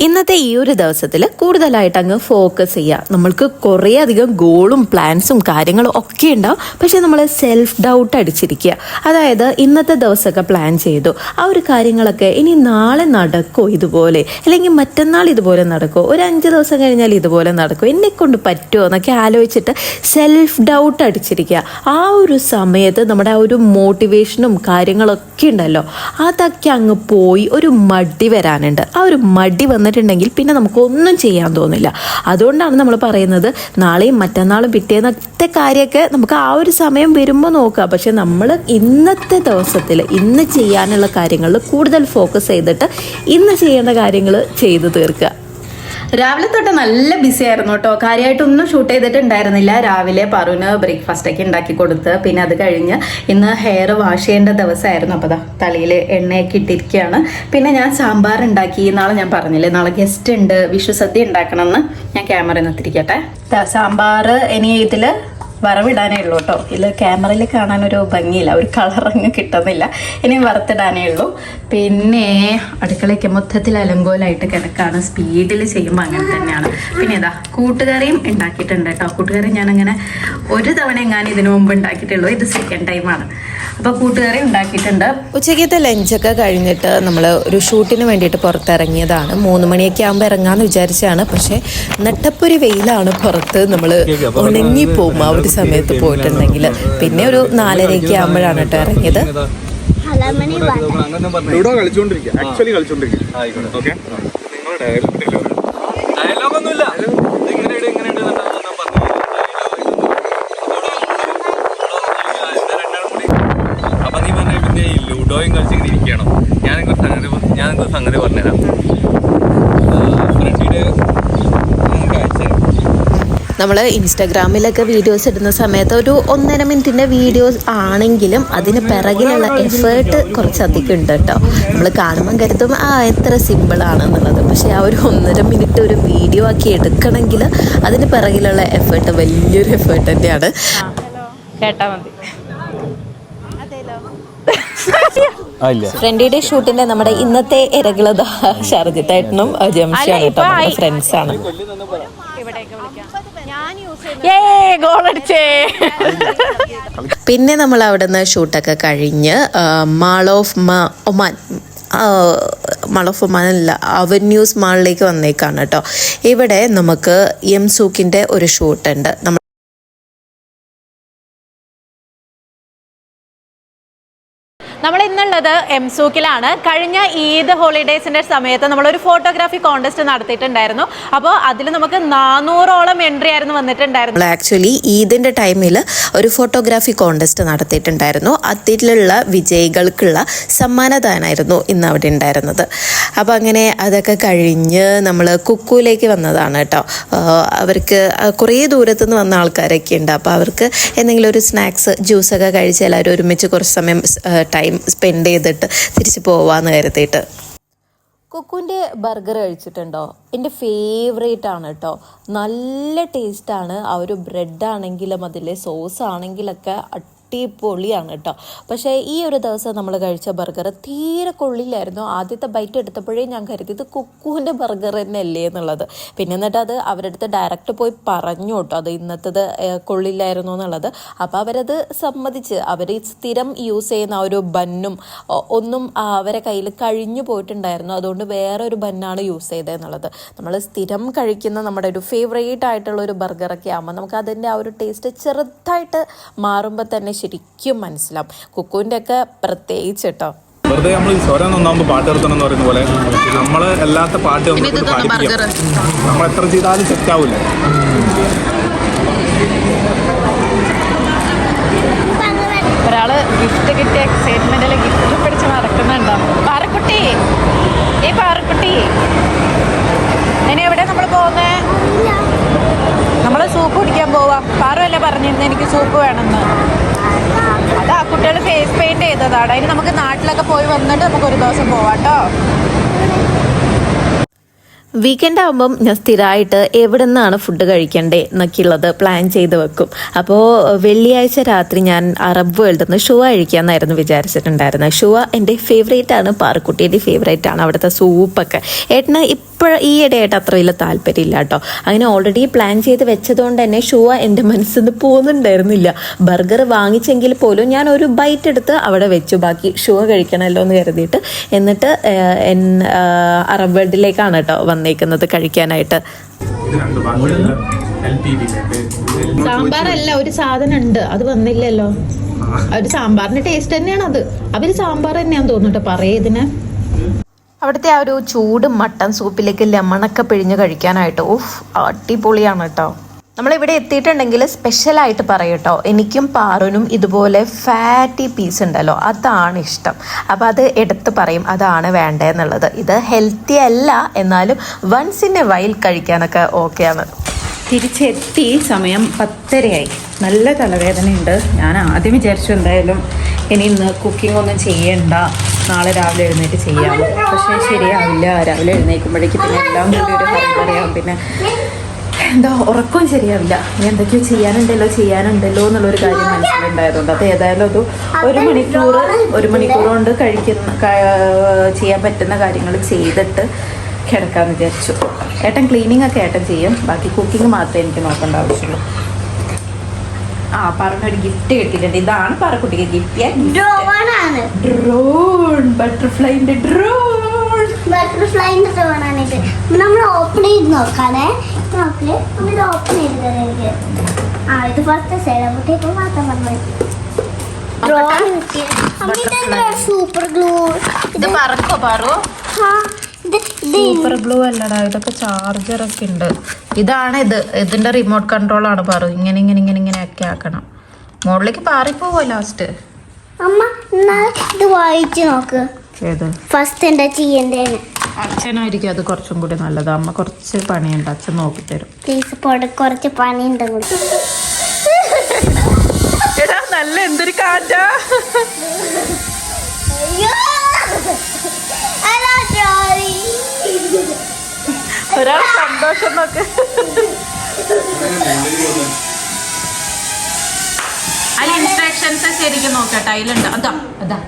ഇന്നത്തെ ഈ ഒരു ദിവസത്തിൽ കൂടുതലായിട്ട് അങ്ങ് ഫോക്കസ് ചെയ്യുക. നമ്മൾക്ക് കുറേ അധികം ഗോളും പ്ലാൻസും കാര്യങ്ങളും ഒക്കെ ഉണ്ടാവും. പക്ഷെ നമ്മൾ സെൽഫ് ഡൗട്ട് അടിച്ചിരിക്കുക. അതായത് ഇന്നത്തെ ദിവസമൊക്കെ പ്ലാൻ ചെയ്തു, ആ ഒരു കാര്യങ്ങളൊക്കെ ഇനി നാളെ നടക്കുമോ ഇതുപോലെ, അല്ലെങ്കിൽ മറ്റന്നാൾ ഇതുപോലെ നടക്കുമോ, ഒരു 5 ദിവസം കഴിഞ്ഞാൽ ഇതുപോലെ നടക്കുമോ, എന്നെക്കൊണ്ട് പറ്റുമോ എന്നൊക്കെ ആലോചിച്ചിട്ട് സെൽഫ് ഡൗട്ട് അടിച്ചിരിക്കുക. ആ ഒരു സമയത്ത് നമ്മുടെ ആ ഒരു മോട്ടിവേഷനും കാര്യങ്ങളൊക്കെ ഉണ്ടല്ലോ, അതൊക്കെ അങ്ങ് പോയി ഒരു മടി വരാനുണ്ട്. ആ ഒരു മടി വന്നിട്ടുണ്ടെങ്കിൽ പിന്നെ നമുക്കൊന്നും ചെയ്യാൻ തോന്നില്ല. അതുകൊണ്ടാണ് നമ്മൾ പറയുന്നത് നാളെയും മറ്റന്നാളും പിറ്റേന്നത്തെ കാര്യമൊക്കെ നമുക്ക് ആ ഒരു സമയം വരുമ്പോൾ നോക്കാം. പക്ഷെ നമ്മൾ ഇന്നത്തെ ദിവസത്തിൽ ഇന്ന് ചെയ്യാനുള്ള കാര്യങ്ങളിൽ കൂടുതൽ ഫോക്കസ് ചെയ്തിട്ട് ഇന്ന് ചെയ്യേണ്ട കാര്യങ്ങൾ ചെയ്തു തീർക്കുക. രാവിലെ തൊട്ട് നല്ല ബിസി ആയിരുന്നു കേട്ടോ. കാര്യമായിട്ടൊന്നും ഷൂട്ട് ചെയ്തിട്ടുണ്ടായിരുന്നില്ല. രാവിലെ പറുവിന് ബ്രേക്ക്ഫാസ്റ്റ് ഒക്കെ ഉണ്ടാക്കി കൊടുത്ത്, പിന്നെ അത് കഴിഞ്ഞ് ഇന്ന് ഹെയർ വാഷ് ചെയ്യേണ്ട ദിവസമായിരുന്നു. അപ്പോൾ തലയിൽ എണ്ണയൊക്കെ ഇട്ടിരിക്കുകയാണ്. പിന്നെ ഞാൻ സാമ്പാർ ഉണ്ടാക്കി. നാളെ ഞാൻ പറഞ്ഞില്ലേ നാളെ ഗസ്റ്റ് ഉണ്ട്, വിഷു സദ്യ ഉണ്ടാക്കണമെന്ന്. ഞാൻ ക്യാമറ നിർത്തിരിക്കട്ടെ. സാമ്പാർ ഇനി ഇതിൽ വറവിടാനേ ഉള്ളൂ കേട്ടോ. ഇതിൽ ക്യാമറയിൽ കാണാനൊരു ഭംഗിയില്ല, ഒരു കളറങ്ങ് കിട്ടുന്നില്ല. ഇനി വറുത്തിടാനേ ഉള്ളൂ. പിന്നെ അടുക്കളയ്ക്ക് മൊത്തത്തിൽ അലങ്കോലായിട്ട് കിടക്കാണ്. സ്പീഡിൽ ചെയ്യുമ്പോൾ അങ്ങനെ തന്നെയാണ്. പിന്നെ ഇതാ കൂട്ടുകറിയും ഉണ്ടാക്കിയിട്ടുണ്ട് കേട്ടോ. കൂട്ടുകറി ഞാനങ്ങനെ ഒരു തവണ എങ്ങാനും ഇതിനു മുമ്പ് ഉണ്ടാക്കിയിട്ടുള്ളൂ. ഇത് സെക്കൻഡ് ടൈമാണ്. അപ്പോൾ കൂട്ടുകറി ഉണ്ടാക്കിയിട്ടുണ്ട്. ഉച്ചയ്ക്കത്തെ ലഞ്ചൊക്കെ കഴിഞ്ഞിട്ട് നമ്മൾ ഒരു ഷൂട്ടിന് വേണ്ടിയിട്ട് പുറത്തിറങ്ങിയതാണ്. 3 മണിയൊക്കെ ആകുമ്പോൾ ഇറങ്ങാമെന്ന് വിചാരിച്ചാണ്. പക്ഷേ നട്ടപ്പൊരു വെയിലാണ് പുറത്ത്. നമ്മൾ ഉണങ്ങിപ്പോവും ആ ഒരു സമയത്ത് പോയിട്ടുണ്ടെങ്കിൽ. പിന്നെ ഒരു 4:30 ആകുമ്പോഴാണ് കേട്ടോ ഇറങ്ങിയത്. ലുഡോയും കളിച്ചിങ്ങനെ ഇരിക്കണം. ഞാനൊക്കെ സംഗതി പറഞ്ഞുതരാം. ഫ്രണ്ടിയുടെ നമ്മൾ ഇൻസ്റ്റാഗ്രാമിലൊക്കെ വീഡിയോസ് ഇടുന്ന സമയത്ത് ഒരു 1.5 മിനിറ്റിൻ്റെ വീഡിയോസ് ആണെങ്കിലും അതിന് പിറകിലുള്ള എഫേർട്ട് കുറച്ചധികം ഉണ്ട് കേട്ടോ. നമ്മൾ കാണുമ്പം കരുതും എത്ര സിമ്പിളാണെന്നുള്ളത്. പക്ഷേ ആ ഒരു 1.5 മിനിറ്റ് ഒരു വീഡിയോ ആക്കി എടുക്കണമെങ്കിൽ അതിന് പിറകിലുള്ള എഫേർട്ട് വലിയൊരു എഫേർട്ട് തന്നെയാണ്. കേട്ടാ മതി. ഫ്രണ്ടിയുടെ ഷൂട്ടിന്റെ നമ്മുടെ ഇന്നത്തെ ഇരകളത ഷർജിത്തായിട്ടും ജംഷിയാണ് കേട്ടോ. നമ്മുടെ ഫ്രണ്ട്സാണ്. പിന്നെ നമ്മൾ അവിടെ നിന്ന് ഷൂട്ടൊക്കെ കഴിഞ്ഞ് മാൾ ഓഫ് ഒമാനല്ല, അവന്യൂസ് മാളിലേക്ക് വന്നേക്കാണ് കേട്ടോ. ഇവിടെ നമുക്ക് എം സൂക്കിൻ്റെ ഒരു ഷൂട്ടുണ്ട്. നമ്മൾ ഇന്നുള്ളത് എം സൂക്കിലാണ്. കഴിഞ്ഞ ഈദ് ഹോളിഡേയ്സിൻ്റെ സമയത്ത് നമ്മളൊരു ഫോട്ടോഗ്രാഫി കോൺടെസ്റ്റ് നടത്തിയിട്ടുണ്ടായിരുന്നു. അപ്പോൾ അതിൽ നമുക്ക് 400ഓളം എൻട്രി ആയിരുന്നു വന്നിട്ടുണ്ടായിരുന്നു. ആക്ച്വലി ഈദിൻ്റെ ടൈമിൽ ഒരു ഫോട്ടോഗ്രാഫി കോൺടെസ്റ്റ് നടത്തിയിട്ടുണ്ടായിരുന്നു. അതിലുള്ള വിജയികൾക്കുള്ള സമ്മാനദാനമായിരുന്നു ഇന്ന് അവിടെ ഉണ്ടായിരുന്നത്. അപ്പോൾ അങ്ങനെ അതൊക്കെ കഴിഞ്ഞ് നമ്മൾ കുക്കുവിലേക്ക് വന്നതാണ് കേട്ടോ. അവർക്ക് കുറേ ദൂരത്തുനിന്ന് വന്ന ആൾക്കാരൊക്കെ ഉണ്ട്. അപ്പോൾ അവർക്ക് എന്തെങ്കിലും ഒരു സ്നാക്സ് ജ്യൂസൊക്കെ കഴിച്ച് എല്ലാവരും ഒരുമിച്ച് കുറച്ച് സമയം ടൈം സ്പെൻഡ് ചെയ്തിട്ട് തിരിച്ച് പോവാന്ന് കരുതിയിട്ട്. കുക്കുവിൻ്റെ ബർഗർ കഴിച്ചിട്ടുണ്ടോ? എൻ്റെ ഫേവറേറ്റ് ആണ് കേട്ടോ. നല്ല ടേസ്റ്റാണ്. ആ ഒരു ബ്രെഡ് ആണെങ്കിലും അതിലെ സോസ് ആണെങ്കിലൊക്കെ അടിപൊളിയാണ് കേട്ടോ. പക്ഷേ ഈ ഒരു ദിവസം നമ്മൾ കഴിച്ച ബർഗർ തീരെ കൊള്ളില്ലായിരുന്നു. ആദ്യത്തെ ബൈറ്റ് എടുത്തപ്പോഴേ ഞാൻ കരുതിയത് കുക്കുവിൻ്റെ ബർഗർ തന്നെ അല്ലേ എന്നുള്ളത്. പിന്നെ എന്നിട്ട് അത് അവരുടെ അടുത്ത് ഡയറക്റ്റ് പോയി പറഞ്ഞു കേട്ടോ അത് ഇന്നത്തത് കൊള്ളില്ലായിരുന്നു എന്നുള്ളത്. അപ്പോൾ അവരത് സമ്മതിച്ച്. അവർ സ്ഥിരം യൂസ് ചെയ്യുന്ന ആ ഒരു ബന്നും ഒന്നും അവരെ കയ്യിൽ കഴിഞ്ഞു പോയിട്ടുണ്ടായിരുന്നു. അതുകൊണ്ട് വേറെ ഒരു ബന്നാണ് യൂസ് ചെയ്തതെന്നുള്ളത്. നമ്മൾ സ്ഥിരം കഴിക്കുന്ന നമ്മുടെ ഒരു ഫേവറേറ്റ് ആയിട്ടുള്ള ഒരു ബർഗറൊക്കെ ആകുമ്പോൾ നമുക്ക് അതിൻ്റെ ആ ഒരു ടേസ്റ്റ് ചെറുതായിട്ട് മാറുമ്പോൾ തന്നെ ശരിക്കും മനസ്സിലാവും. കുക്കുവിൻ്റെ ഒക്കെ പ്രത്യേകിച്ച് കേട്ടോ. വെറുതെ നമ്മൾ സ്വരം ഒന്നാകുമ്പോൾ പാട്ട് നിർത്തണം എന്ന് പറയുന്ന പോലെ നമ്മൾ അല്ലാത്ത പാട്ട് നമ്മൾ എത്ര ചെയ്താലും സെറ്റാവില്ല. ഒരാള് ഗിഫ്റ്റ് കിട്ടിയ എക്സൈറ്റ്മെന്റിൽ ഗിഫ്റ്റ് പിടിച്ച് നടക്കുന്നുണ്ടോ? പാറക്കുട്ടി, പാറക്കുട്ടി, ഇനി എവിടെ നമ്മൾ പോകുന്നേ? നമ്മൾ സൂപ്പ് കുടിക്കാൻ പോവാം. പാറുവല്ലേ പറഞ്ഞിരുന്നു എനിക്ക് സൂപ്പ് വേണമെന്ന്. അത് ആ കുട്ടികൾ ഫേസ് പെയിന്റ് ചെയ്തതാണ്. അതിന് നമുക്ക് നാട്ടിലൊക്കെ പോയി വന്നിട്ട് നമുക്ക് ഒരു ദിവസം പോവാം കേട്ടോ. വീക്കെൻഡ് ആകുമ്പം ഞാൻ സ്ഥിരമായിട്ട് എവിടെ നിന്നാണ് ഫുഡ് കഴിക്കണ്ടേ എന്നൊക്കെയുള്ളത് പ്ലാൻ ചെയ്ത് വെക്കും. അപ്പോൾ വെള്ളിയാഴ്ച രാത്രി ഞാൻ അറബ് വേൾഡിൽ നിന്ന് ഷുവ കഴിക്കാമെന്നായിരുന്നു വിചാരിച്ചിട്ടുണ്ടായിരുന്നത്. ഷുവ എൻ്റെ ഫേവറേറ്റ് ആണ്, പാറക്കുട്ടിയുടെ ഫേവറേറ്റ് ആണ്. അവിടുത്തെ സൂപ്പൊക്കെ ഏട്ടന് ഈ ഇടയായിട്ട് അത്ര വലിയ താല്പര്യമില്ല കേട്ടോ. അങ്ങനെ ഓൾറെഡി പ്ലാൻ ചെയ്ത് വെച്ചതുകൊണ്ട് തന്നെ ഷുവ എൻ്റെ മനസ്സിൽ നിന്ന് പോകുന്നുണ്ടായിരുന്നില്ല. ബർഗർ വാങ്ങിച്ചെങ്കിൽ പോലും ഞാൻ ഒരു ബൈറ്റ് എടുത്ത് അവിടെ വെച്ചു, ബാക്കി ഷുവ കഴിക്കണമല്ലോ എന്ന് കരുതിയിട്ട്. എന്നിട്ട് അറബ് വേൾഡിലേക്കാണ് കേട്ടോ വന്നേക്കുന്നത് കഴിക്കാനായിട്ട്. സാമ്പാറല്ല, ഒരു സാധനം ഉണ്ട്, അത് വന്നില്ലല്ലോ. ഒരു സാമ്പാറിന്റെ ടേസ്റ്റ് തന്നെയാണ് അത്. അവര് സാമ്പാർ തന്നെയാന്ന് തോന്നുന്നു പറയേ ഇതിന്. അവിടുത്തെ ആ ഒരു ചൂട് മട്ടൻ സൂപ്പിലേക്ക് ലെമണൊക്കെ പിഴിഞ്ഞ് കഴിക്കാനായിട്ട് അടിപൊളിയാണ് കേട്ടോ. നമ്മളിവിടെ എത്തിയിട്ടുണ്ടെങ്കിൽ സ്പെഷ്യലായിട്ട് പറയും കേട്ടോ, എനിക്കും പാറുനും ഇതുപോലെ ഫാറ്റി പീസ് ഉണ്ടല്ലോ അതാണ് ഇഷ്ടം. അപ്പോൾ അത് എടുത്ത് പറയും അതാണ് വേണ്ടതെന്നുള്ളത്. ഇത് ഹെൽത്തി അല്ല, എന്നാലും വൺസ് ഇൻ എ വൈൽ കഴിക്കാനൊക്കെ ഓക്കെയാണ്. തിരിച്ചെത്തി, സമയം 10:30 നല്ല തലവേദനയുണ്ട്. ഞാൻ ആദ്യം വിചാരിച്ചു എന്തായാലും ഇന്ന് കുക്കിംഗ് ഒന്നും ചെയ്യണ്ട, നാളെ രാവിലെ എഴുന്നേറ്റ് ചെയ്യാം. പക്ഷേ ശരിയാവില്ല. രാവിലെ എഴുന്നേൽക്കുമ്പോഴേക്ക് പിന്നെ എല്ലാം കൂടി ഒരു ഹറിബറിയാവും. പിന്നെ എന്താ ഉറക്കവും ശരിയാവില്ല. ഇനി എന്തൊക്കെയോ ചെയ്യാനുണ്ടല്ലോ എന്നുള്ളൊരു കാര്യം മനസ്സിലുണ്ടായതുകൊണ്ട് അത് ഏതായാലും അത് ഒരു മണിക്കൂർ കൊണ്ട് ചെയ്യാൻ പറ്റുന്ന കാര്യങ്ങൾ ചെയ്തിട്ട് കിടക്കാമെന്ന് വിചാരിച്ചു. ഏട്ടൻ ക്ലീനിങ് ഒക്കെ ഏട്ടൻ ചെയ്യും, ബാക്കി കുക്കിംഗ് മാത്രമേ എനിക്ക് നോക്കേണ്ട ആവശ്യമുള്ളൂ. പറഞ്ഞൊരു ഗിഫ്റ്റ് കിട്ടിയിട്ടുണ്ട്. ഇതാണ് പറക്കുട്ടിക്ക് ഗിഫ്റ്റ്. ഡ്രോൺ, ബട്ടർഫ്ലൈന്റെ ഡ്രോൺ ആണിത്. നമ്മൾ ഓപ്പൺ ചെയ്ത് നോക്കാണേ. ഓപ്പൺ ചെയ്ത് ഇത് ഫസ്റ്റ് സൈഡ് മാത്രം പറഞ്ഞു. Super glue. ഇത് പറക്കോ പാറു? സൂപ്പർ ഗ്ലൂ അല്ലടാ, ഇതൊക്കെ ചാർജറൊക്കെ ഉണ്ട്. ഇതാണ് ഇതിന്റെ റിമോട്ട് കൺട്രോൾ ആണ് പാറു. ഇങ്ങനെയൊക്കെ ആക്കണം. മുകളിലേക്ക് പാറിപ്പോവോ ലാസ്റ്റ്. അമ്മ ഇത് വായിച്ചു നോക്ക്. ഏത് ഫസ്റ്റ് എന്താ ചെയ്യണ്ടേ? അച്ഛനായിരിക്കും അത് കുറച്ചും കൂടി നല്ലത്. അമ്മ കുറച്ച് പണിയുണ്ട്, അച്ഛൻ നോക്കിത്തരും. പ്ലീസ് കുറച്ച് പണിയുണ്ട്. എടാ നല്ല എന്തൊരു കാറ്റാ. ഒരാൾ സന്തോഷം നോക്ക്. അതിൽ ഇൻസ്ട്രക്ഷൻസ് ശരിക്കും നോക്കട്ടെ, അതിലുണ്ട്. അതാ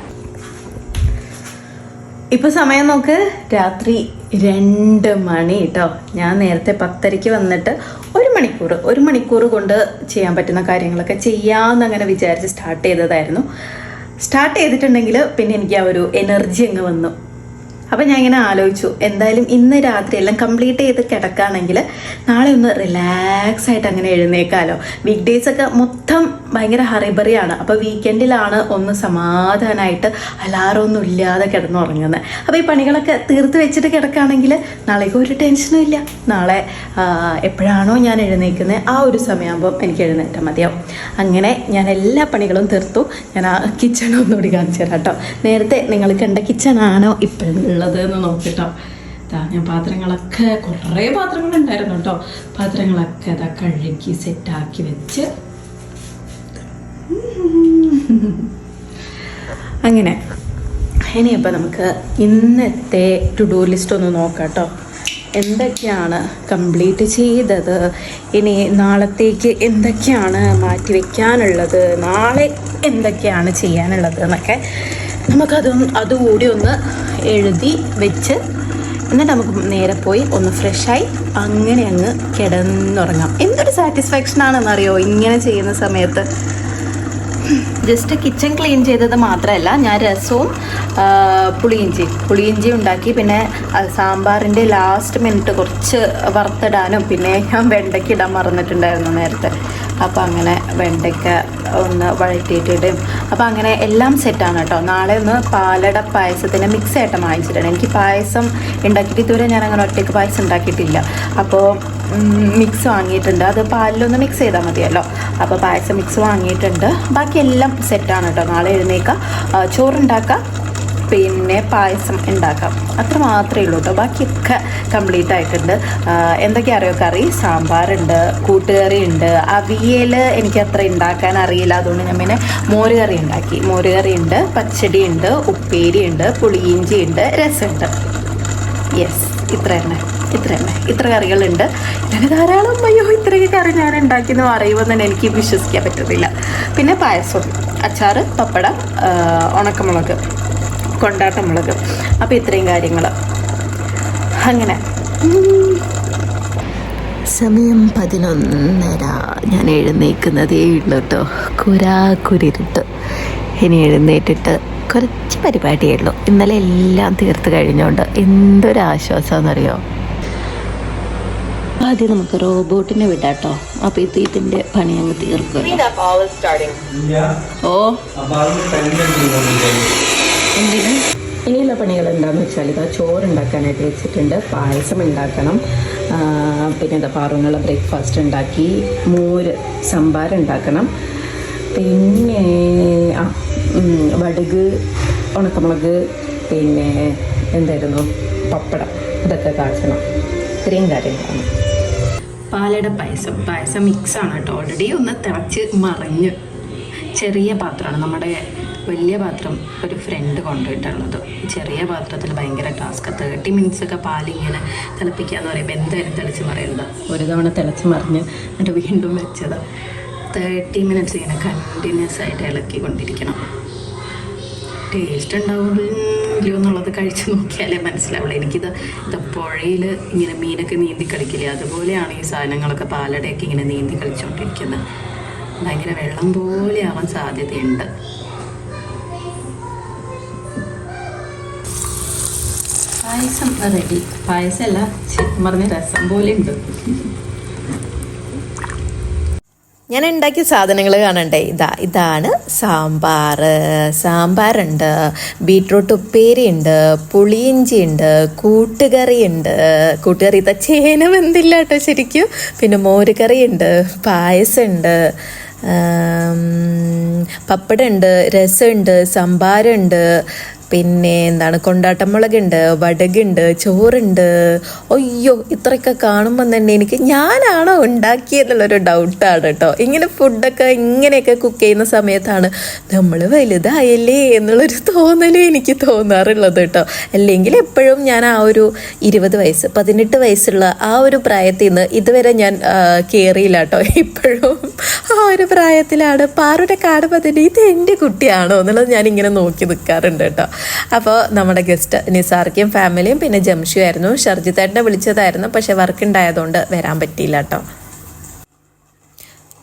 ഇപ്പൊ സമയം നോക്ക്, രാത്രി 2 മണി കേട്ടോ. ഞാൻ നേരത്തെ 10:30 വന്നിട്ട് ഒരു മണിക്കൂർ കൊണ്ട് ചെയ്യാൻ പറ്റുന്ന കാര്യങ്ങളൊക്കെ ചെയ്യാമെന്നങ്ങനെ വിചാരിച്ച് സ്റ്റാർട്ട് ചെയ്തതായിരുന്നു. സ്റ്റാർട്ട് ചെയ്തിട്ടുണ്ടെങ്കിൽ പിന്നെ എനിക്ക് ആ ഒരു എനർജി അങ്ങ് വന്നു. അപ്പം ഞാൻ ഇങ്ങനെ ആലോചിച്ചു, എന്തായാലും ഇന്ന് രാത്രി എല്ലാം കംപ്ലീറ്റ് ചെയ്ത് കിടക്കുകയാണെങ്കിൽ നാളെ ഒന്ന് റിലാക്സ് ആയിട്ട് അങ്ങനെ എഴുന്നേക്കാമല്ലോ. വീക്ക് ഡേയ്സ് ഒക്കെ മൊത്തം ഭയങ്കര ഹറിബറിയാണ്. അപ്പോൾ വീക്കെൻഡിലാണ് ഒന്ന് സമാധാനമായിട്ട് അലാറൊന്നും ഇല്ലാതെ കിടന്നുറങ്ങുന്നത്. അപ്പോൾ ഈ പണികളൊക്കെ തീർത്ത് വെച്ചിട്ട് കിടക്കുകയാണെങ്കിൽ നാളേക്ക് ഒരു ടെൻഷനും ഇല്ല. നാളെ എപ്പോഴാണോ ഞാൻ എഴുന്നേക്കുന്നത് ആ ഒരു സമയമാകുമ്പം എനിക്ക് എഴുന്നേറ്റാൽ മതിയാവും. അങ്ങനെ ഞാൻ എല്ലാ പണികളും തീർത്തു. ഞാൻ ആ കിച്ചൺ ഒന്നുകൂടി കാണിച്ചു തരാം കേട്ടോ. നേരത്തെ നിങ്ങൾ കണ്ട കിച്ചണാണോ ഇപ്പോഴുള്ളത് എന്ന് നോക്കിട്ടോ. ഞാൻ പാത്രങ്ങളൊക്കെ കുറേ പാത്രങ്ങളുണ്ടായിരുന്നു കേട്ടോ. പാത്രങ്ങളൊക്കെ ഇതാ കഴുകി സെറ്റാക്കി വെച്ച് അങ്ങനെ. ഇനിയിപ്പോൾ നമുക്ക് ഇന്നത്തെ ടു ഡു ലിസ്റ്റ് ഒന്ന് നോക്കാം കേട്ടോ. എന്തൊക്കെയാണ് കംപ്ലീറ്റ് ചെയ്തത്, ഇനി നാളത്തേക്ക് എന്തൊക്കെയാണ് മാറ്റി വയ്ക്കാനുള്ളത്, നാളെ എന്തൊക്കെയാണ് ചെയ്യാനുള്ളത് എന്നൊക്കെ അതുകൂടി ഒന്ന് എഴുതി വെച്ച് എന്നിട്ട് നമുക്ക് നേരെ പോയി ഒന്ന് ഫ്രഷായി അങ്ങനെ അങ്ങ് കിടന്നുറങ്ങാം. എന്തൊരു സാറ്റിസ്ഫാക്ഷനാണെന്നറിയോ ഇങ്ങനെ ചെയ്യുന്ന സമയത്ത്. ജസ്റ്റ് കിച്ചൺ ക്ലീൻ ചെയ്തത് മാത്രമല്ല, ഞാൻ രസവും പുളിയിഞ്ചി ഉണ്ടാക്കി. പിന്നെ സാമ്പാറിൻ്റെ ലാസ്റ്റ് മിനിറ്റ് കുറച്ച് വറുത്തിടാനും പിന്നെ ഞാൻ വെണ്ടയ്ക്ക് ഇടാൻ മറന്നിട്ടുണ്ടായിരുന്നു നേരത്തെ. അപ്പോൾ അങ്ങനെ വെണ്ടയ്ക്ക ഒന്ന് വഴറ്റിയിട്ടിടും. അപ്പോൾ അങ്ങനെ എല്ലാം സെറ്റാണ് കേട്ടോ. നാളെ ഒന്ന് പാലട പായസത്തിൻ്റെ മിക്സ് ആയിട്ട് വാങ്ങിച്ചിട്ടാണ്. എനിക്ക് പായസം ഉണ്ടാക്കിയിട്ട് ഇതുവരെ ഞാൻ അങ്ങനെ ഒറ്റയ്ക്ക് പായസം ഉണ്ടാക്കിയിട്ടില്ല. അപ്പോൾ മിക്സ് വാങ്ങിയിട്ടുണ്ട്. അത് പാലിലൊന്ന് മിക്സ് ചെയ്താൽ മതിയല്ലോ. അപ്പോൾ പായസം മിക്സ് വാങ്ങിയിട്ടുണ്ട്. ബാക്കി എല്ലാം സെറ്റാണ് കേട്ടോ. നാളെ എഴുന്നേൽക്കാം, ചോറുണ്ടാക്കാം, പിന്നെ പായസം ഉണ്ടാക്കാം. അത്ര മാത്രമേ ഉള്ളൂ കേട്ടോ. ബാക്കിയൊക്കെ കംപ്ലീറ്റ് ആയിട്ടുണ്ട്. എന്തൊക്കെയാ അറിയോ, കറി സാമ്പാറുണ്ട്, കൂട്ടുകറി ഉണ്ട്, അവിയൽ എനിക്ക് അത്ര ഉണ്ടാക്കാൻ അറിയില്ല. അതുകൊണ്ട് ഞാൻ പിന്നെ മോരുകറി ഉണ്ടാക്കി. മോരുകറി ഉണ്ട്, പച്ചടി ഉണ്ട്, ഉപ്പേരി ഉണ്ട്, പുളിയിഞ്ചി ഉണ്ട്, രസമുണ്ട്. യെസ്, ഇത്ര തന്നെ. ഇത്രയല്ലേ, ഇത്ര കറികളുണ്ട്. ഇങ്ങനെ ധാരാളം, അയ്യോ ഇത്രയൊക്കെ കറി ഞാൻ ഉണ്ടാക്കിയെന്ന് പറയുമ്പോൾ തന്നെ എനിക്ക് വിശ്വസിക്കാൻ പറ്റുന്നില്ല. പിന്നെ പായസം, അച്ചാർ, പപ്പടം, ഉണക്കമുളക്, കൊണ്ടാട്ടമുളക്. അപ്പോൾ ഇത്രയും കാര്യങ്ങൾ. അങ്ങനെ സമയം 11:30. ഞാൻ എഴുന്നേൽക്കുന്നതേ ഉള്ളൂ കേട്ടോ. കുരിരുട്ട്. ഇനി എഴുന്നേറ്റിട്ട് കുറച്ച് പരിപാടിയേ ഉള്ളൂ. ഇന്നലെ എല്ലാം തീർത്ത് കഴിഞ്ഞോണ്ട് എന്തൊരാശ്വാസമെന്നറിയോ. ആദ്യം നമുക്ക് റോബോട്ടിനെ വിടാട്ടോ. അപ്പോൾ ഇതിൻ്റെ പണി അങ്ങ് തീർക്കും. ഓ എന്തിന് ഇനിയുള്ള പണികൾ എന്താണെന്ന് വെച്ചാൽ ഇതാ ചോറുണ്ടാക്കാനായിട്ട് വെച്ചിട്ടുണ്ട്, പായസം ഉണ്ടാക്കണം, പിന്നെ ഇതാ പാറുന്നുള്ള ബ്രേക്ക്ഫാസ്റ്റ് ഉണ്ടാക്കി, മോര് സാമ്പാർ ഉണ്ടാക്കണം, പിന്നെ വടുക്, ഉണക്കമുളക്, പിന്നെ എന്തായിരുന്നു പപ്പടം, ഇതൊക്കെ കാച്ചണം. ഇത്രയും കാര്യങ്ങളാണ്. പാലട പായസം മിക്സാണ് കേട്ടോ. ഓൾറെഡി ഒന്ന് തിളച്ച് മറിഞ്ഞ്. ചെറിയ പാത്രമാണ്, നമ്മുടെ വലിയ പാത്രം ഒരു ഫ്രണ്ട് കൊണ്ടുപോയിട്ടുള്ളത്. ചെറിയ പാത്രത്തിൽ ഭയങ്കര ടാസ്ക്. 30 മിനിറ്റ്സൊക്കെ പാലിങ്ങനെ തിളപ്പിക്കുക എന്ന് പറയുമ്പോൾ എന്തായാലും തിളച്ച് മറിയുന്നത്. ഒരു തവണ തിളച്ച് മറിഞ്ഞ് എന്നിട്ട് വീണ്ടും വെച്ചത്. 30 മിനിറ്റ്സ് ഇങ്ങനെ കണ്ടിന്യൂസ് ആയിട്ട് ഇളക്കിക്കൊണ്ടിരിക്കണം. ടേസ്റ്റ് ഉണ്ടാവില്ലയോ എന്നുള്ളത് കഴിച്ച് നോക്കിയാലേ മനസ്സിലാവുള്ളൂ. എനിക്കിത് പുഴയിൽ ഇങ്ങനെ മീനൊക്കെ നീന്തി കളിക്കില്ലേ, അതുപോലെയാണ് ഈ സാധനങ്ങളൊക്കെ പാലടയൊക്കെ ഇങ്ങനെ നീന്തി കളിച്ചുകൊണ്ടിരിക്കുന്നത്. ഭയങ്കര വെള്ളം പോലെ ആവാൻ സാധ്യതയുണ്ട്. പായസം റെഡി. പായസമല്ല, ശരിക്കും പറഞ്ഞ രസം പോലെ ഉണ്ട്. ഞാൻ ഉണ്ടാക്കിയ സാധനങ്ങൾ കാണണ്ടേ. ഇതാണ് സാമ്പാറുണ്ട്, ബീട്രൂട്ട് ഉപ്പേരി ഉണ്ട്, പുളിയിഞ്ചി ഉണ്ട്, കൂട്ടുകറി ഉണ്ട്. കൂട്ടുകറി ചേന വെന്തില്ല കേട്ടോ ശരിക്കും. പിന്നെ മോരുകറി ഉണ്ട്, പായസം ഉണ്ട്, പപ്പടമുണ്ട്, രസമുണ്ട്, സാമ്പാറുണ്ട്, പിന്നെ എന്താണ് കൊണ്ടാട്ടമുളകുണ്ട്, വടകുണ്ട്, ചോറുണ്ട്. അയ്യോ ഇത്രയൊക്കെ കാണുമ്പോൾ തന്നെ എനിക്ക് ഞാനാണോ ഉണ്ടാക്കിയതെന്നുള്ളൊരു ഡൗട്ടാണ് കേട്ടോ. ഇങ്ങനെ ഫുഡൊക്കെ ഇങ്ങനെയൊക്കെ കുക്ക് ചെയ്യുന്ന സമയത്താണ് നമ്മൾ വലുതായല്ലേ എന്നുള്ളൊരു തോന്നലും എനിക്ക് തോന്നാറുള്ളത് കേട്ടോ. അല്ലെങ്കിൽ എപ്പോഴും ഞാൻ ആ ഒരു 20 വയസ്സ് 18 വയസ്സുള്ള ആ ഒരു പ്രായത്തിൽ നിന്ന് ഇതുവരെ ഞാൻ കയറിയില്ല കേട്ടോ. ഇപ്പോഴും ആ ഒരു പ്രായത്തിലാണ്. പാറുടെ കാണുമ്പോൾ തന്നെ ഇത് എൻ്റെ കുട്ടിയാണോ എന്നുള്ളത് ഞാനിങ്ങനെ നോക്കി നിൽക്കാറുണ്ട് കേട്ടോ. അപ്പോൾ നമ്മുടെ ഗസ്റ്റ് നിസാർക്കും ഫാമിലിയും പിന്നെ ജംഷു ആയിരുന്നു. ഷർജിത്തേട്ടനെ വിളിച്ചതായിരുന്നു, പക്ഷെ വർക്ക് ഉണ്ടായതുകൊണ്ട് വരാൻ പറ്റിയില്ല കേട്ടോ.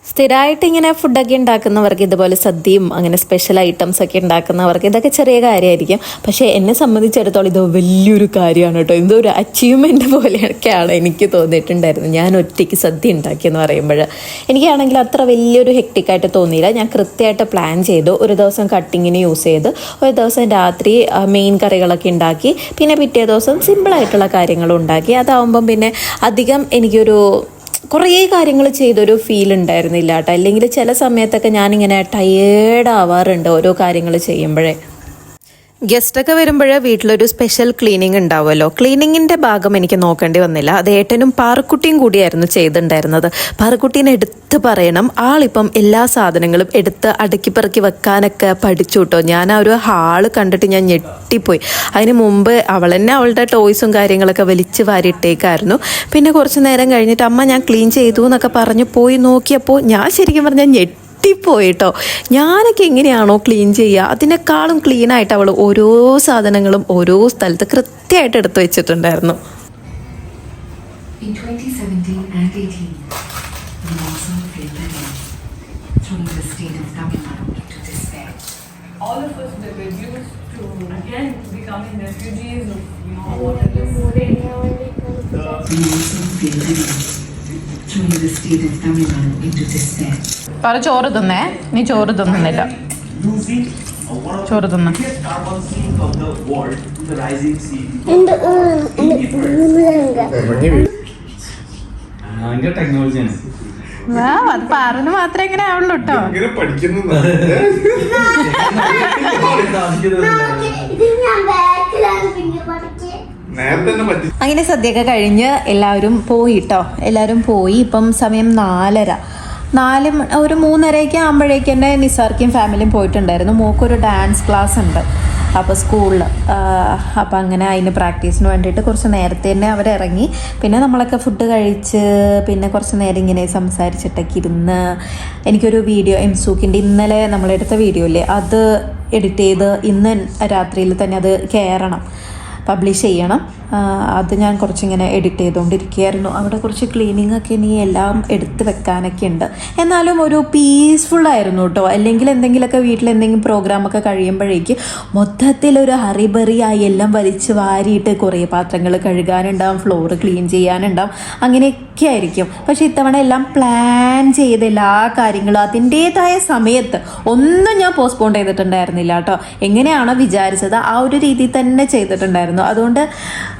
സ്ഥിരമായിട്ട് ഇങ്ങനെ ഫുഡൊക്കെ ഉണ്ടാക്കുന്നവർക്ക്, ഇതുപോലെ സദ്യയും അങ്ങനെ സ്പെഷ്യൽ ഐറ്റംസ് ഒക്കെ ഉണ്ടാക്കുന്നവർക്ക് ഇതൊക്കെ ചെറിയ കാര്യമായിരിക്കും. പക്ഷേ എന്നെ സംബന്ധിച്ചിടത്തോളം ഇത് വലിയൊരു കാര്യമാണ് കേട്ടോ. എന്തോ ഒരു അച്ചീവ്മെൻറ്റ് പോലെയൊക്കെയാണ് എനിക്ക് തോന്നിയിട്ടുണ്ടായിരുന്നത്. ഞാൻ ഒറ്റയ്ക്ക് സദ്യ ഉണ്ടാക്കിയെന്ന് പറയുമ്പോൾ എനിക്കാണെങ്കിൽ അത്ര വലിയൊരു ഹെക്ടിക്കായിട്ട് തോന്നിയില്ല. ഞാൻ കൃത്യമായിട്ട് പ്ലാൻ ചെയ്തു. ഒരു ദിവസം കട്ടിങ്ങിന് യൂസ് ചെയ്ത്, ഒരു ദിവസം രാത്രി മെയിൻ കറികളൊക്കെ ഉണ്ടാക്കി, പിന്നെ പിറ്റേ ദിവസം സിമ്പിളായിട്ടുള്ള കാര്യങ്ങളും ഉണ്ടാക്കി. അതാവുമ്പം പിന്നെ അധികം എനിക്കൊരു കുറേ കാര്യങ്ങൾ ചെയ്തൊരു ഫീൽ ഉണ്ടായിരുന്നില്ല കേട്ടോ. അല്ലെങ്കിൽ ചില സമയത്തൊക്കെ ഞാനിങ്ങനെ ടയേർഡ് ആവാറുണ്ട് ഓരോ കാര്യങ്ങൾ ചെയ്യുമ്പോഴേ. ഗസ്റ്റൊക്കെ വരുമ്പോൾ വീട്ടിലൊരു സ്പെഷ്യൽ ക്ലീനിങ് ഉണ്ടാവുമല്ലോ. ക്ലീനിങ്ങിൻ്റെ ഭാഗം എനിക്ക് നോക്കേണ്ടി വന്നില്ല. അത് ഏട്ടനും പാറുക്കുട്ടിയും കൂടിയായിരുന്നു ചെയ്തിട്ടുണ്ടായിരുന്നത്. പാറുക്കുട്ടീനെ എടുത്ത് പറയണം, ആളിപ്പം എല്ലാ സാധനങ്ങളും എടുത്ത് അടുക്കിപ്പറക്കി വെക്കാനൊക്കെ പഠിച്ചു കേട്ടോ. ഞാൻ ആ ഒരു ഹാള് കണ്ടിട്ട് ഞാൻ ഞെട്ടിപ്പോയി. അതിന് മുമ്പ് അവൾ തന്നെ അവളുടെ ടോയ്സും കാര്യങ്ങളൊക്കെ വലിച്ചു വാരിയിട്ടേക്കായിരുന്നു. പിന്നെ കുറച്ച് നേരം കഴിഞ്ഞിട്ട് അമ്മ ഞാൻ ക്ലീൻ ചെയ്തു എന്നൊക്കെ പറഞ്ഞ് പോയി നോക്കിയപ്പോൾ ഞാൻ ശരിക്കും പറഞ്ഞാൽ ഞെട്ടിപ്പോയിട്ടോ. ഞാനൊക്കെ എങ്ങനെയാണോ ക്ലീൻ ചെയ്യുക അതിനേക്കാളും ക്ലീനായിട്ട് അവൾ ഓരോ സാധനങ്ങളും ഓരോ സ്ഥലത്ത് കൃത്യമായിട്ട് എടുത്തു വെച്ചിട്ടുണ്ടായിരുന്നു. In 2017 and 18, the monsoon failed again, throwing the state of Tamil Nadu into despair. All of us were reduced to again becoming refugees of what it is. The monsoon failed again, throwing the state of Tamil Nadu into despair. പറ ചോറ് തിന്നേ. നീ ചോറ് തിന്നുന്നില്ല. ചോറ് തിന്ന്. അത് പാറിന് മാത്രമേ ഇങ്ങനെ ആവുള്ളൂ കേട്ടോ. അങ്ങനെ സദ്യയൊക്കെ കഴിഞ്ഞ് എല്ലാവരും പോയിട്ടോ. എല്ലാവരും പോയി. ഇപ്പം സമയം 4:30 ഒരു 3:30 ആകുമ്പോഴേക്കും തന്നെ നിസാർക്കും ഫാമിലിയും പോയിട്ടുണ്ടായിരുന്നു. മോക്കൊരു ഡാൻസ് ക്ലാസ് ഉണ്ട്. അപ്പോൾ സ്കൂളിൽ. അപ്പോൾ അങ്ങനെ അതിന് പ്രാക്ടീസിന് വേണ്ടിയിട്ട് കുറച്ച് നേരത്തെ തന്നെ അവരിറങ്ങി. പിന്നെ നമ്മളൊക്കെ ഫുഡ് കഴിച്ച് പിന്നെ കുറച്ച് നേരം ഇങ്ങനെ സംസാരിച്ചിട്ടൊക്കെ ഇരുന്ന് എനിക്കൊരു വീഡിയോ എംസൂക്കിൻ്റെ ഇന്നലെ നമ്മളെടുത്ത വീഡിയോ ഇല്ലേ, അത് എഡിറ്റ് ചെയ്ത് ഇന്ന് രാത്രിയിൽ തന്നെ അത് കയറണം, പബ്ലിഷ് ചെയ്യണം. അത് ഞാൻ കുറച്ചിങ്ങനെ എഡിറ്റ് ചെയ്തുകൊണ്ടിരിക്കുകയായിരുന്നു. അവിടെ കുറച്ച് ക്ലീനിങ് ഒക്കെ ഇനി എല്ലാം എടുത്ത് വെക്കാനൊക്കെ ഉണ്ട്. എന്നാലും ഒരു പീസ്ഫുള്ളായിരുന്നു കേട്ടോ. അല്ലെങ്കിൽ എന്തെങ്കിലുമൊക്കെ വീട്ടിൽ എന്തെങ്കിലും പ്രോഗ്രാമൊക്കെ കഴിയുമ്പോഴേക്ക് മൊത്തത്തിലൊരു ഹറിബറിയായി എല്ലാം വലിച്ച് വാരിയിട്ട് കുറേ പാത്രങ്ങൾ കഴുകാനുണ്ടാവും, ഫ്ലോർ ക്ലീൻ ചെയ്യാനുണ്ടാവും, അങ്ങനെയൊക്കെ ആയിരിക്കും. പക്ഷേ ഇത്തവണ എല്ലാം പ്ലാൻ ചെയ്ത് എല്ലാ കാര്യങ്ങളും അതിൻ്റേതായ സമയത്ത് ഒന്നും ഞാൻ പോസ്റ്റ്പോൺ ചെയ്തിട്ടുണ്ടായിരുന്നില്ല കേട്ടോ. എങ്ങനെയാണോ വിചാരിച്ചത് ആ ഒരു രീതിയിൽ തന്നെ ചെയ്തിട്ടുണ്ടായിരുന്നു. അതുകൊണ്ട്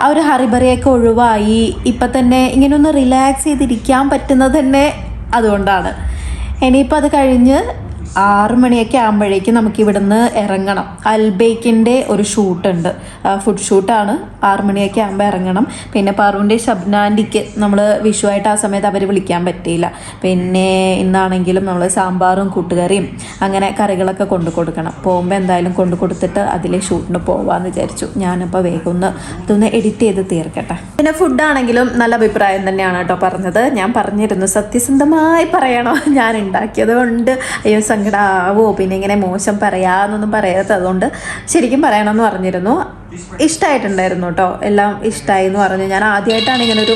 ആ ഒരു ഹറിബറിയൊക്കെ ഒഴിവായി ഇപ്പം തന്നെ ഇങ്ങനെ ഒന്ന് റിലാക്സ് ചെയ്തിരിക്കാൻ പറ്റുന്നത് തന്നെ അതുകൊണ്ടാണ്. ഇനിയിപ്പോൾ അത് കഴിഞ്ഞ് 6 മണിയൊക്കെ ആകുമ്പോഴേക്കും നമുക്ക് ഇവിടുന്ന് ഇറങ്ങണം. അൽബേക്കിൻ്റെ ഒരു ഷൂട്ടുണ്ട്, ഫുഡ് ഷൂട്ടാണ്. 6 മണിയൊക്കെ ആകുമ്പോൾ ഇറങ്ങണം. പിന്നെ പാറുവിൻ്റെ ഷബ്നാൻറ്റിക്ക് നമ്മൾ വിഷുവായിട്ട് ആ സമയത്ത് അവർ വിളിക്കാൻ പറ്റിയില്ല. പിന്നെ ഇന്നാണെങ്കിലും നമ്മൾ സാമ്പാറും കൂട്ടുകറിയും അങ്ങനെ കറികളൊക്കെ കൊണ്ടു കൊടുക്കണം. പോകുമ്പോൾ എന്തായാലും കൊണ്ടു കൊടുത്തിട്ട് അതിലെ ഷൂട്ടിന് പോവാമെന്ന് വിചാരിച്ചു. ഞാനിപ്പോൾ വേഗം ഇതൊന്ന് എഡിറ്റ് ചെയ്ത് തീർക്കട്ടെ. പിന്നെ ഫുഡാണെങ്കിലും നല്ല അഭിപ്രായം തന്നെയാണ് കേട്ടോ പറഞ്ഞത്. ഞാൻ പറഞ്ഞിരുന്നു സത്യസന്ധമായി പറയണോ, ഞാൻ ഉണ്ടാക്കിയത് കൊണ്ട് അയ്യോ സങ്കടമാവോ പിന്നെ ഇങ്ങനെ മോശം പറയാമെന്നൊന്നും പറയാത്തത്, അതുകൊണ്ട് ശരിക്കും പറയണമെന്ന് പറഞ്ഞിരുന്നു. ഇഷ്ടമായിട്ടുണ്ടായിരുന്നു കേട്ടോ, എല്ലാം ഇഷ്ടമായി എന്ന് പറഞ്ഞു. ഞാൻ ആദ്യമായിട്ടാണ് ഇങ്ങനൊരു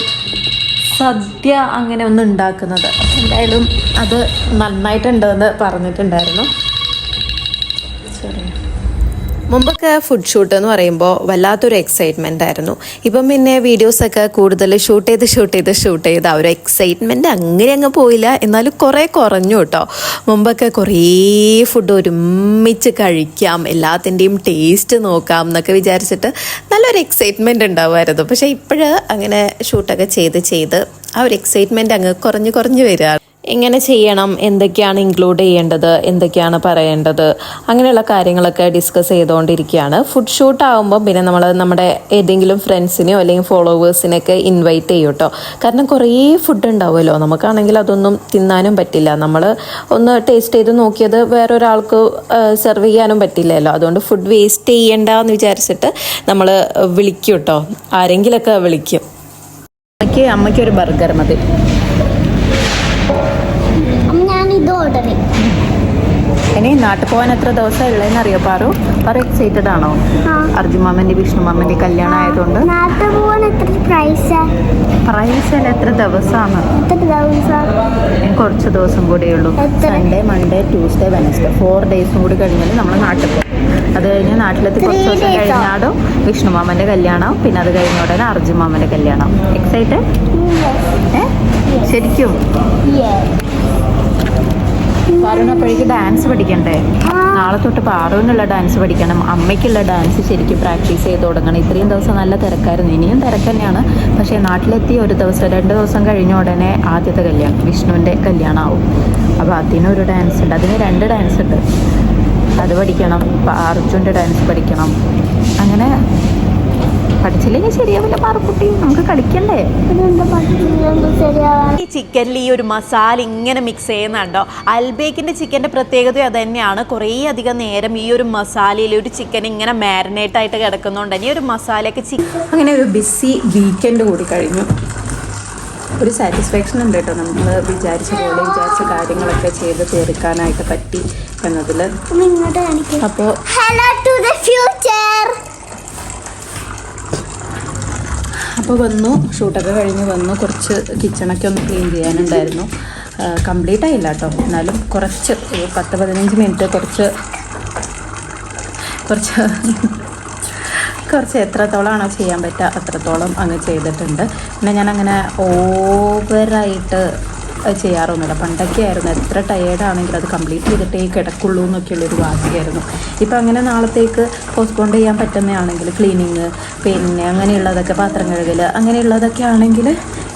സദ്യ അങ്ങനെ ഒന്ന് ഉണ്ടാക്കുന്നത്. എന്തായാലും അത് നന്നായിട്ടുണ്ടെന്ന് പറഞ്ഞിട്ടുണ്ടായിരുന്നു. മുമ്പൊക്കെ ഫുഡ് ഷൂട്ട് എന്ന് പറയുമ്പോൾ വല്ലാത്തൊരു എക്സൈറ്റ്മെൻ്റ് ആയിരുന്നു. ഇപ്പം പിന്നെ വീഡിയോസൊക്കെ കൂടുതൽ ഷൂട്ട് ചെയ്ത് ആ ഒരു എക്സൈറ്റ്മെൻറ്റ് അങ്ങനെ അങ്ങ് പോയില്ല, എന്നാലും കുറേ കുറഞ്ഞു കേട്ടോ. മുമ്പൊക്കെ കുറേ ഫുഡ് ഒരുമിച്ച് കഴിക്കാം, എല്ലാത്തിൻ്റെയും ടേസ്റ്റ് നോക്കാം എന്നൊക്കെ വിചാരിച്ചിട്ട് നല്ലൊരു എക്സൈറ്റ്മെൻറ്റ് ഉണ്ടാവുമായിരുന്നു. പക്ഷേ ഇപ്പോഴ് അങ്ങനെ ഷൂട്ടൊക്കെ ചെയ്ത് ആ ഒരു എക്സൈറ്റ്മെൻറ്റ് അങ്ങ് കുറഞ്ഞ് വരിക. എങ്ങനെ ചെയ്യണം, എന്തൊക്കെയാണ് ഇൻക്ലൂഡ് ചെയ്യേണ്ടത്, എന്തൊക്കെയാണ് പറയേണ്ടത്, അങ്ങനെയുള്ള കാര്യങ്ങളൊക്കെ ഡിസ്കസ് ചെയ്തുകൊണ്ടിരിക്കുകയാണ്. ഫുഡ് ഷൂട്ട് ആകുമ്പോൾ പിന്നെ നമ്മൾ നമ്മുടെ ഏതെങ്കിലും ഫ്രണ്ട്സിനെയോ അല്ലെങ്കിൽ ഫോളോവേഴ്സിനെയൊക്കെ ഇൻവൈറ്റ് ചെയ്യും കേട്ടോ. കാരണം കുറേ ഫുഡ് ഉണ്ടാവുമല്ലോ, നമുക്കാണെങ്കിൽ അതൊന്നും തിന്നാനും പറ്റില്ല. നമ്മൾ ഒന്ന് ടേസ്റ്റ് ചെയ്ത് നോക്കിയത് വേറൊരാൾക്ക് സെർവ് ചെയ്യാനും പറ്റില്ലല്ലോ. അതുകൊണ്ട് ഫുഡ് വേസ്റ്റ് ചെയ്യണ്ടെന്ന് വിചാരിച്ചിട്ട് നമ്മൾ വിളിക്കും കേട്ടോ, ആരെങ്കിലൊക്കെ വിളിക്കും. അമ്മയ്ക്കൊരു ബർഗർ മതി. ഞാനിത് ഓർഡർ ചെയ്യും. ഇനി നാട്ടിൽ പോകാൻ എത്ര ദിവസം ഉള്ളതെന്ന് അറിയോ പാറു എക്സൈറ്റഡ് ആണോ? അർജുമാമൻ്റെ വിഷ്ണുമാമൻ്റെ കല്യാണം ആയതുകൊണ്ട്. നാട്ടിൽ പോകാൻ എത്ര പ്രൈസ് അല്ല, എത്ര ദിവസമാണ്? കുറച്ച് ദിവസം കൂടിയേ ഉള്ളൂ. സൺഡേ, മൺഡേ, ട്യൂസ്ഡേ, വെനസ്ഡേ 4 ഡേയ്സും കൂടി കഴിഞ്ഞാൽ നമ്മൾ നാട്ടിൽ പോകും. അത് കഴിഞ്ഞ് നാട്ടിലെത്തി കുറച്ച് ദിവസം കഴിഞ്ഞാടും വിഷ്ണുമാമൻ്റെ കല്യാണം, പിന്നെ അത് കഴിഞ്ഞ ഉടനെ അർജുമാമൻ്റെ കല്യാണം. എക്സൈറ്റഡ്? ശരിക്കും? പാറുവിനപ്പോഴേക്ക് ഡാൻസ് പഠിക്കണ്ടേ? നാളെ തൊട്ട് പാറുവിനുള്ള ഡാൻസ് പഠിക്കണം, അമ്മയ്ക്കുള്ള ഡാൻസ് ശരിക്കും പ്രാക്ടീസ് ചെയ്ത് തുടങ്ങണം. ഇത്രയും ദിവസം നല്ല തിരക്കായിരുന്നു, ഇനിയും തിരക്ക് തന്നെയാണ്. പക്ഷേ നാട്ടിലെത്തി 1 ദിവസം 2 ദിവസം കഴിഞ്ഞ ഉടനെ ആദ്യത്തെ കല്യാണം, വിഷ്ണുവിൻ്റെ കല്യാണം ആവും. അപ്പോൾ അതിനൊരു ഡാൻസ് ഉണ്ട്, അതിന് 2 ഡാൻസ് ഉണ്ട്. അത് പഠിക്കണം, അർജുൻ്റെ ഡാൻസ് പഠിക്കണം. അങ്ങനെ പഠിച്ചില്ലെങ്കിൽ ശരിയാവില്ല പാറക്കുട്ടി, നമുക്ക് കളിക്കണ്ടേ? ഈ ചിക്കനിൽ ഈ ഒരു മസാല ഇങ്ങനെ മിക്സ് ചെയ്യുന്നുണ്ടോ? അൽബേക്കിൻ്റെ ചിക്കൻ്റെ പ്രത്യേകത അത് തന്നെയാണ്. കുറേ അധികം നേരം ഈ ഒരു മസാലയിൽ ഒരു ചിക്കൻ ഇങ്ങനെ മാരിനേറ്റ് ആയിട്ട് കിടക്കുന്നുണ്ട്. ഈ ഒരു മസാലയൊക്കെ അങ്ങനെ ഒരു ബിസി വീക്കെൻഡ് കൂടി കഴിഞ്ഞു. ഒരു സാറ്റിസ്ഫാക്ഷൻ ഉണ്ട് കേട്ടോ, നമ്മൾ വിചാരിച്ച കാര്യങ്ങളൊക്കെ ചെയ്ത് തീർക്കാനായിട്ട് പറ്റി എന്നതിൽ. അപ്പോൾ ഹലോ ടു ദ ഫ്യൂച്ചർ. അപ്പോൾ വന്നു, ഷൂട്ടൊക്കെ കഴിഞ്ഞ് വന്നു. കുറച്ച് കിച്ചണൊക്കെ ഒന്ന് ക്ലീൻ ചെയ്യാനുണ്ടായിരുന്നു. കംപ്ലീറ്റ് ആയില്ല കേട്ടോ, എന്നാലും കുറച്ച് 10-15 മിനിറ്റ് കുറച്ച് എത്രത്തോളമാണോ ചെയ്യാൻ പറ്റുക അത്രത്തോളം അങ്ങ് ചെയ്തിട്ടുണ്ട്. പിന്നെ ഞാനങ്ങനെ ഓവറായിട്ട് ചെയ്യാറൊന്നുമില്ല. പണ്ടൊക്കെ ആയിരുന്നു എത്ര ടയേർഡാണെങ്കിലും അത് കംപ്ലീറ്റ് ചെയ്തിട്ടേ കിടക്കുള്ളൂ എന്നൊക്കെയുള്ളൊരു വാശിയായിരുന്നു. ഇപ്പം അങ്ങനെ നാളത്തേക്ക് പോസ്റ്റ്പോൺ ചെയ്യാൻ പറ്റുന്നതാണെങ്കിൽ ക്ലീനിങ്, പിന്നെ അങ്ങനെയുള്ളതൊക്കെ പാത്രം കഴുകൽ, അങ്ങനെയുള്ളതൊക്കെ ആണെങ്കിൽ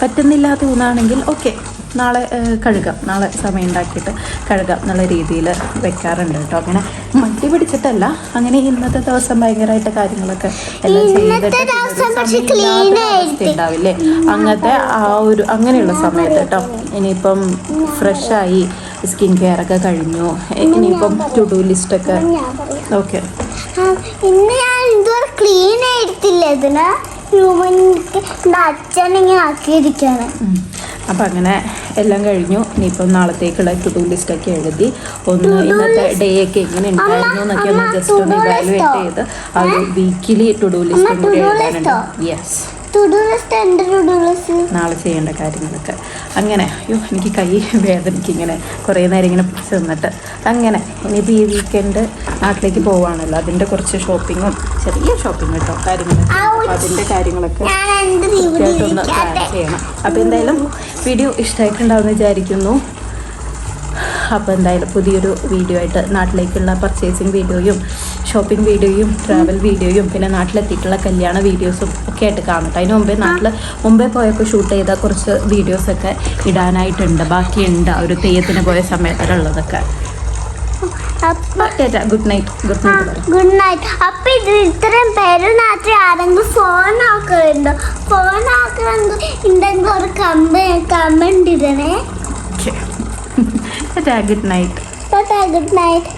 പറ്റുന്നില്ല തോന്നുകയാണെങ്കിൽ ഓക്കെ നാളെ കഴുകാം, നാളെ സമയം ഉണ്ടാക്കിയിട്ട് കഴുകാം എന്നുള്ള രീതിയിൽ വെക്കാറുണ്ട് കേട്ടോ. അങ്ങനെ മടി പിടിച്ചിട്ടല്ല, അങ്ങനെ ഇന്നത്തെ ദിവസം ഭയങ്കരമായിട്ട് കാര്യങ്ങളൊക്കെ എല്ലാം ചെയ്തിട്ട് ഉണ്ടാവില്ലേ, അങ്ങനത്തെ അങ്ങനെയുള്ള സമയത്ത് കേട്ടോ. ഇനിയിപ്പം ഫ്രഷായി സ്കിൻ കെയർ ഒക്കെ കഴിഞ്ഞു, ഇനിയിപ്പം ടു ഡു ലിസ്റ്റൊക്കെ ഓക്കെ ഇന്ന് ഞാൻ ഇതുവരെ ക്ലീൻ ചെയ്തിട്ടില്ല ഇതിന് ഹ്യൂമൻക്ക് അച്ഛനിങ്ങനെ ആക്കിയിരിക്കാണ്. അപ്പം അങ്ങനെ എല്ലാം കഴിഞ്ഞു. ഇനിയിപ്പം നാളത്തേക്കുള്ള ടു ഡു ലിസ്റ്റൊക്കെ എഴുതി ഒന്ന് ഇന്നത്തെ ഡേ ഒക്കെ എങ്ങനെ ഉണ്ടായിരുന്നു എന്നൊക്കെ ഒന്ന് ജസ്റ്റ് ഒന്ന് ഇവാലുവേറ്റ് ചെയ്ത് ആ ഒരു വീക്കിലി ടു ഡു ലിസ്റ്റ് കൂടി എഴുതാനുണ്ട്. യെസ്, നാളെ ചെയ്യേണ്ട കാര്യങ്ങളൊക്കെ. അങ്ങനെ അയ്യോ എനിക്ക് കൈ വേദനയ്ക്ക് ഇങ്ങനെ കുറേ നേരം ഇങ്ങനെ പിടിച്ച് നിന്നിട്ട്. അങ്ങനെ ഇനിയിപ്പോൾ ഈ വീക്കെൻഡ് നാട്ടിലേക്ക് പോവുകയാണല്ലോ, അതിൻ്റെ കുറച്ച് ഷോപ്പിങ്ങും ചെറിയ ഷോപ്പിംഗ് കേട്ടോ കാര്യങ്ങളൊക്കെ. അപ്പോൾ അതിൻ്റെ കാര്യങ്ങളൊക്കെ കൃത്യമായിട്ടൊന്ന് പ്ലാൻ ചെയ്യണം. അപ്പോൾ എന്തായാലും വീഡിയോ ഇഷ്ടമായിട്ടുണ്ടാവുമെന്ന് വിചാരിക്കുന്നു. അപ്പോൾ എന്തായാലും പുതിയൊരു വീഡിയോ ആയിട്ട് നാട്ടിലേക്കുള്ള പർച്ചേസിങ് വീഡിയോയും ഷോപ്പിംഗ് വീഡിയോയും ട്രാവൽ വീഡിയോയും പിന്നെ നാട്ടിലെത്തിയിട്ടുള്ള കല്യാണ വീഡിയോസും ഒക്കെ ആയിട്ട് കാണട്ടെ. അതിന് മുമ്പേ പോയപ്പോൾ ഷൂട്ട് ചെയ്ത കുറച്ച് വീഡിയോസൊക്കെ ഇടാനായിട്ടുണ്ട്, ബാക്കിയുണ്ട് ഒരു തെയ്യത്തിന് പോയ സമയത്തിലുള്ളതൊക്കെ. Good night. Good night. അപ്പൊ ഇത് ഇത്രയും പേര് നാട്ടിൽ ആരെങ്കിലും ഫോൺ ആക്കുന്നുണ്ടോ? ഫോൺ ആക്കുന്നുണ്ടെങ്കിൽ ഒരു കമന്റ് ഇടണേ. Good night. Good night.